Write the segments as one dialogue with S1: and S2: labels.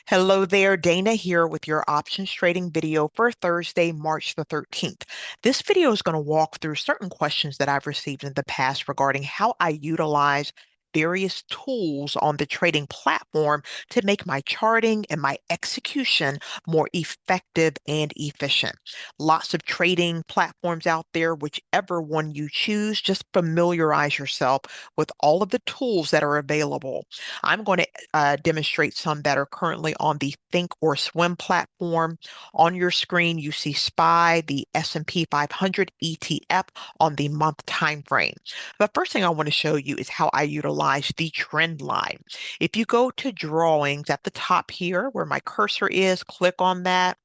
S1: Hello there, Dana here with your options trading video for Thursday, March the 13th. This video is going to walk through certain questions that I've received in the past regarding how I utilize various tools on the trading platform to make my charting and my execution more effective and efficient. Lots of trading platforms out there, whichever one you choose, just familiarize yourself with all of the tools that are available. I'm going to demonstrate some that are currently on the Think or Swim platform. On your screen, you see SPY, the S&P 500 ETF on the month time frame. The first thing I want to show you is how I utilize the trend line. If you go to drawings at the top here where my cursor is, click on that.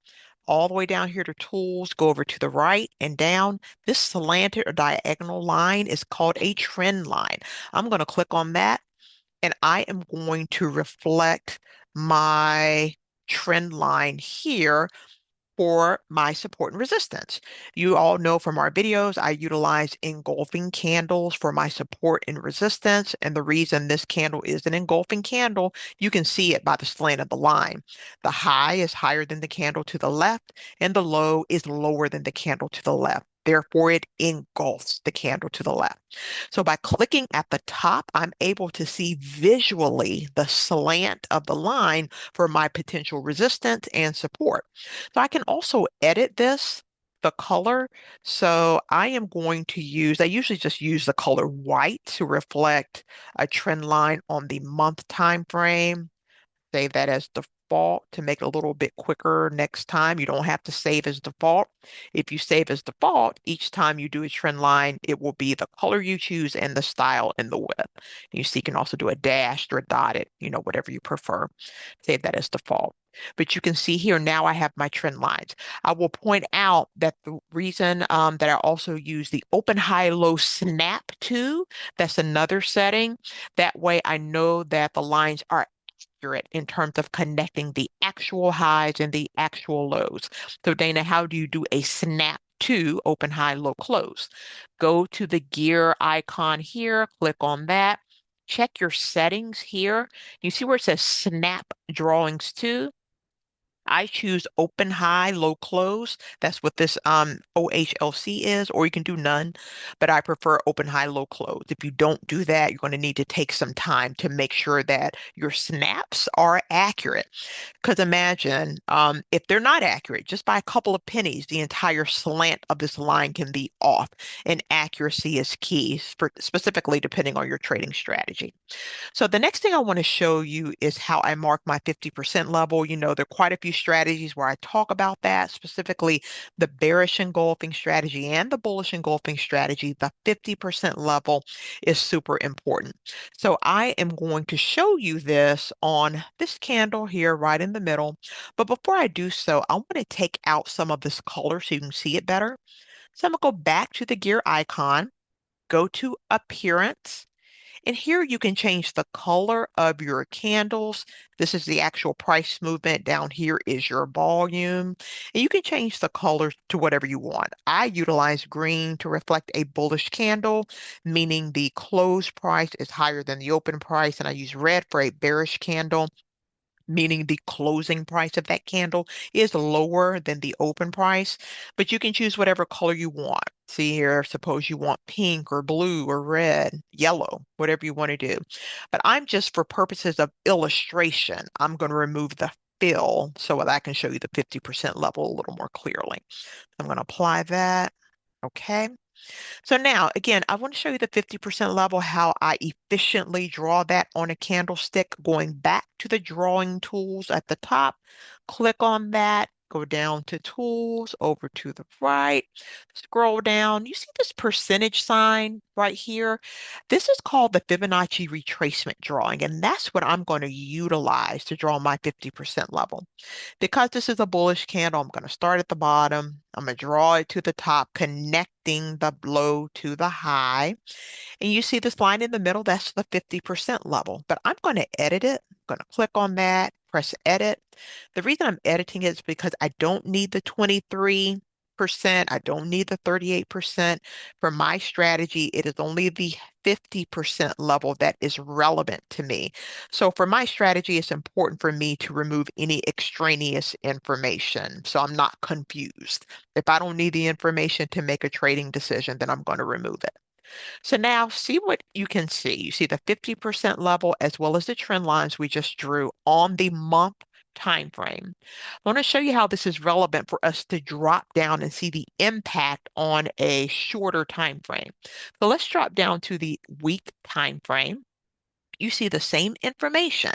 S1: All the way down here to tools, go over to the right and down. This slanted or diagonal line is called a trend line. I'm going to click on that and I am going to reflect my trend line here for my support and resistance. You all know from our videos, I utilize engulfing candles for my support and resistance. And the reason this candle is an engulfing candle, you can see it by the slant of the line. The high is higher than the candle to the left, and the low is lower than the candle to the left. Therefore, it engulfs the candle to the left. So by clicking at the top, I'm able to see visually the slant of the line for my potential resistance and support. So I can also edit this, the color. So I am going to use, I usually just use the color white to reflect a trend line on the month time frame. Save that as default to make it a little bit quicker next time. You don't have to save as default. If you save as default, each time you do a trend line, it will be the color you choose and the style and the width. You see, you can also do a dashed or dotted, whatever you prefer. Save that as default. But you can see here now I have my trend lines. I will point out that the reason that I also use the open high low snap to, that's another setting. That way I know that the lines are accurate in terms of connecting the actual highs and the actual lows. So Dana, how do you do a snap to open high, low, close? Go to the gear icon here, click on that. Check your settings here. You see where it says snap drawings to? I choose open high, low close. That's what this OHLC is, or you can do none, but I prefer open high, low close. If you don't do that, you're going to need to take some time to make sure that your snaps are accurate. Because imagine if they're not accurate, just by a couple of pennies, the entire slant of this line can be off. And accuracy is key, specifically depending on your trading strategy. So the next thing I want to show you is how I mark my 50% level. There are quite a few strategies where I talk about that, specifically the bearish engulfing strategy and the bullish engulfing strategy. The 50% level is super important. So I am going to show you this on this candle here right in the middle. But before I do so, I want to take out some of this color so you can see it better. So I'm going to go back to the gear icon, go to appearance. And here you can change the color of your candles. This is the actual price movement. Down here is your volume. And you can change the color to whatever you want. I utilize green to reflect a bullish candle, meaning the close price is higher than the open price. And I use red for a bearish candle, meaning the closing price of that candle is lower than the open price, but you can choose whatever color you want. See here, suppose you want pink or blue or red, yellow, whatever you want to do. But I'm just for purposes of illustration, I'm going to remove the fill so that I can show you the 50% level a little more clearly. I'm going to apply that. Okay. So now, again, I want to show you the 50% level, how I efficiently draw that on a candlestick, going back to the drawing tools at the top. Click on that, go down to tools, over to the right, scroll down. You see this percentage sign right here? This is called the Fibonacci retracement drawing, and that's what I'm going to utilize to draw my 50% level. Because this is a bullish candle, I'm going to start at the bottom. I'm going to draw it to the top, connecting the low to the high. And you see this line in the middle, that's the 50% level. But I'm going to edit it. I'm going to click on that, press edit. The reason I'm editing it is because I don't need the 23. percent. I don't need the 38%. For my strategy, it is only the 50% level that is relevant to me. So for my strategy, it's important for me to remove any extraneous information so I'm not confused. If I don't need the information to make a trading decision, then I'm going to remove it. So now see what you can see. You see the 50% level as well as the trend lines we just drew on the month time frame. I want to show you how this is relevant for us to drop down and see the impact on a shorter time frame. So let's drop down to the week time frame. You see the same information.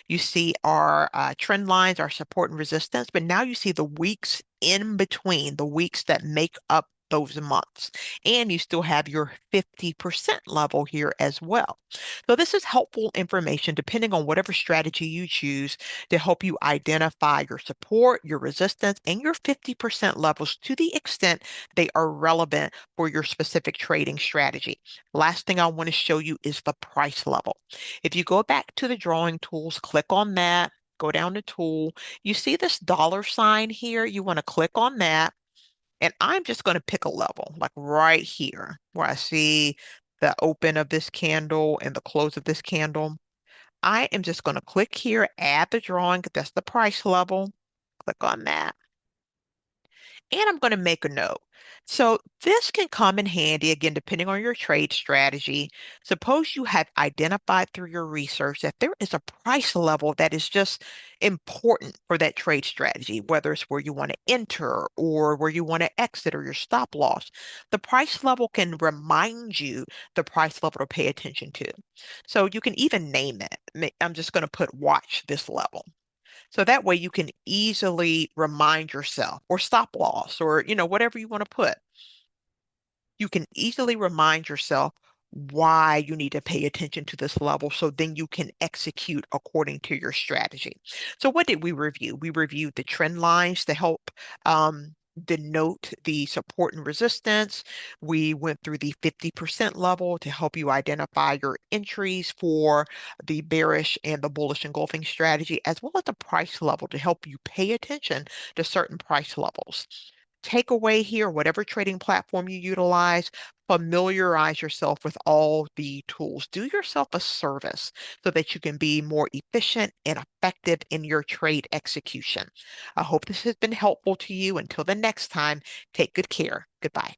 S1: You see our trend lines, our support and resistance, but now you see the weeks in between, the weeks that make up those months. And you still have your 50% level here as well. So this is helpful information depending on whatever strategy you choose to help you identify your support, your resistance, and your 50% levels to the extent they are relevant for your specific trading strategy. Last thing I want to show you is the price level. If you go back to the drawing tools, click on that, go down to tool, you see this dollar sign here. You want to click on that. And I'm just going to pick a level, like right here, where I see the open of this candle and the close of this candle. I am just going to click here, add the drawing. That's the price level. Click on that. And I'm going to make a note. So this can come in handy, again, depending on your trade strategy. Suppose you have identified through your research that there is a price level that is just important for that trade strategy, whether it's where you want to enter or where you want to exit or your stop loss. The price level can remind you the price level to pay attention to. So you can even name it. I'm just going to put watch this level. So that way you can easily remind yourself or stop loss or, whatever you want to put. You can easily remind yourself why you need to pay attention to this level so then you can execute according to your strategy. So what did we review? We reviewed the trend lines to help denote the support and resistance. We went through the 50% level to help you identify your entries for the bearish and the bullish engulfing strategy, as well as the price level to help you pay attention to certain price levels. Takeaway here, whatever trading platform you utilize, familiarize yourself with all the tools. Do yourself a service so that you can be more efficient and effective in your trade execution. I hope this has been helpful to you. Until the next time, take good care. Goodbye.